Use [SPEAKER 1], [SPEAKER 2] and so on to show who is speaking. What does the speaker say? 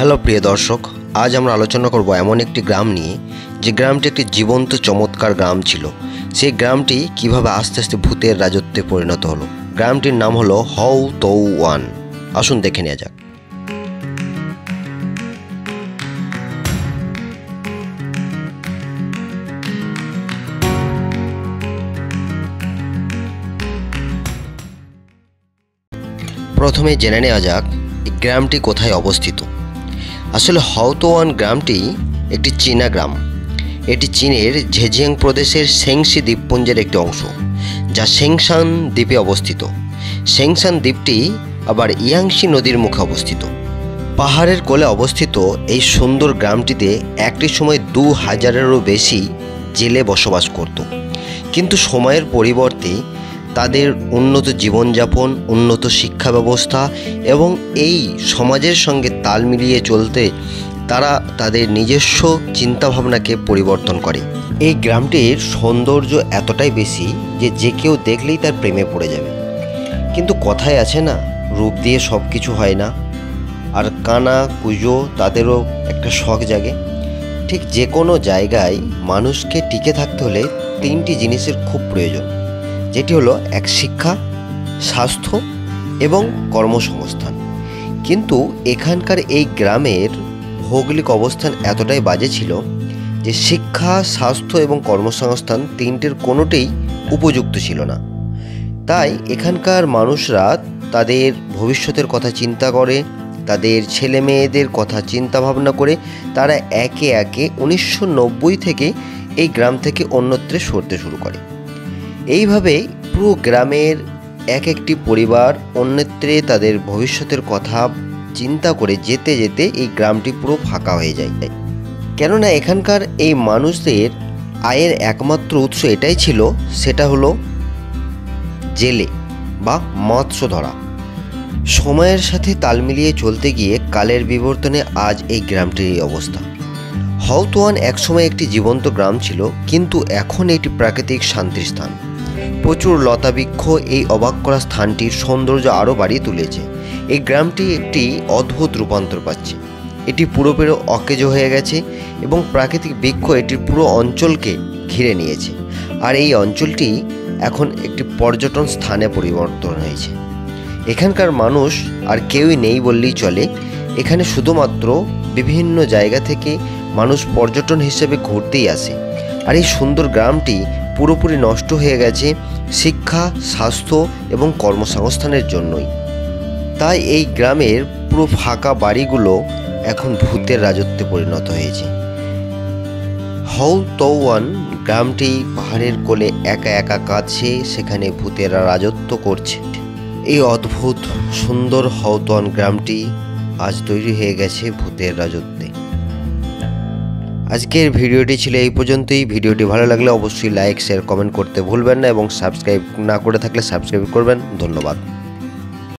[SPEAKER 1] Hello প্রিয় দর্শক, আজ আমরা আলোচনা করব এমন একটি গ্রাম নিয়ে যে গ্রামটি একটি জীবন্ত চমৎকার গ্রাম ছিল। সেই গ্রামটি কিভাবে আস্তে আস্তে ভূতের রাজত্বে পরিণত হলো। গ্রামটির নাম হলো হাওতৌয়ান। আসুন দেখে নেওয়া যাক। প্রথমে জেনে নেওয়া যাক এই গ্রামটি কোথায় অবস্থিত। আসলে হাওতৌয়ান গ্রামটি একটি চীনা গ্রাম। এটি চীনের ঝেজিয়াং প্রদেশের শেংশি দ্বীপপুঞ্জের একটি অংশ, যা শেংশান দ্বীপে অবস্থিত। শেংশান দ্বীপটি আবার ইয়াংশি নদীর মুখে অবস্থিত। পাহাড়ের কোলে অবস্থিত এই সুন্দর গ্রামটিতে একটি সময় 2000-এরও বেশি জেলে বসবাস করত। কিন্তু সময়ের পরিবর্তে তাদের উন্নত জীবনযাপন, উন্নত শিক্ষা ব্যবস্থা এবং এই সমাজের সঙ্গে তাল মিলিয়ে চলতে তারা তাদের নিজস্ব চিন্তাভাবনাকে পরিবর্তন করে। এই গ্রামটির সৌন্দর্য এতটাই বেশি যে যে কেউ দেখলেই তার প্রেমে পড়ে যাবে। কিন্তু কথায় আছে না, রূপ দিয়ে সব কিছু হয় না, আর কানা কুজো তাদেরও একটা শখ জাগে। ঠিক যে কোনো জায়গায় মানুষকে টিকে থাকতে হলে 3টি জিনিসের খুব প্রয়োজন, যেটি হলো এক শিক্ষা, স্বাস্থ্য এবং কর্মসংস্থান। কিন্তু এখানকার এই গ্রামের ভৌগোলিক অবস্থান এতটাই বাজে ছিল যে শিক্ষা, স্বাস্থ্য এবং কর্মসংস্থান 3টির কোনোটাই উপযুক্ত ছিল না। তাই এখানকার মানুষরা তাদের ভবিষ্যতের কথা চিন্তা করে, তাদের ছেলে মেয়েদের কথা চিন্তা ভাবনা করে তারা একে একে 1990 থেকে এই গ্রাম থেকে অন্যত্রে সরতে শুরু করে। এইভাবে পুরো গ্রামের এক একটি পরিবার অন্যত্রে তাদের ভবিষ্যতের কথা চিন্তা করে যেতে যেতে এই গ্রামটি পুরো ফাঁকা হয়ে যায়। কেননা এখানকার এই মানুষদের আয়ের একমাত্র উৎস এটাই ছিল, সেটা হলো জেলে বা মৎস্য ধরা। সময়ের সাথে তাল মিলিয়ে চলতে গিয়ে কালের বিবর্তনে আজ এই গ্রামটির এই অবস্থা। হাওতৌয়ান একসময় একটি জীবন্ত গ্রাম ছিল, কিন্তু এখন এটি প্রাকৃতিক শান্তির স্থান। প্রচুর লতাবৃক্ষ এই অবাক করা স্থানটির সৌন্দর্য আরও বাড়িয়ে তুলেছে। এই গ্রামটি একটি অদ্ভুত রূপান্তর পাচ্ছে। এটি পুরোপুরি অকেজো হয়ে গেছে এবং প্রাকৃতিক বৃক্ষ এটির পুরো অঞ্চলকে ঘিরে নিয়েছে। আর এই অঞ্চলটি এখন একটি পর্যটন স্থানে পরিবর্তন হয়েছে। এখানকার মানুষ আর কেউই নেই বললেই চলে। এখানে শুধুমাত্র বিভিন্ন জায়গা থেকে মানুষ পর্যটন হিসেবে ঘুরতেই আসে। আর এই সুন্দর গ্রামটি পুরোপুরি নষ্ট হয়ে গেছে শিক্ষা, স্বাস্থ্য এবং কর্মসংস্থানের জন্যই। তাই এই গ্রামের পুরো ফাঁকা বাড়িগুলো এখন ভূতের রাজত্বে পরিণত হয়েছে। হাওতৌয়ান গ্রামটি পাহাড়ের কোলে একা একা কাছে, সেখানে ভূতেরা রাজত্ব করছে। এই অদ্ভুত সুন্দর হাওতৌয়ান গ্রামটি আজ তৈরি হয়ে গেছে ভূতের রাজত্বে। আজকের ভিডিওটি ছিল এই পর্যন্তই। ভিডিওটি ভালো লাগলে অবশ্যই লাইক, শেয়ার, কমেন্ট করতে ভুলবেন না এবং সাবস্ক্রাইব না করে থাকলে সাবস্ক্রাইব করবেন। ধন্যবাদ।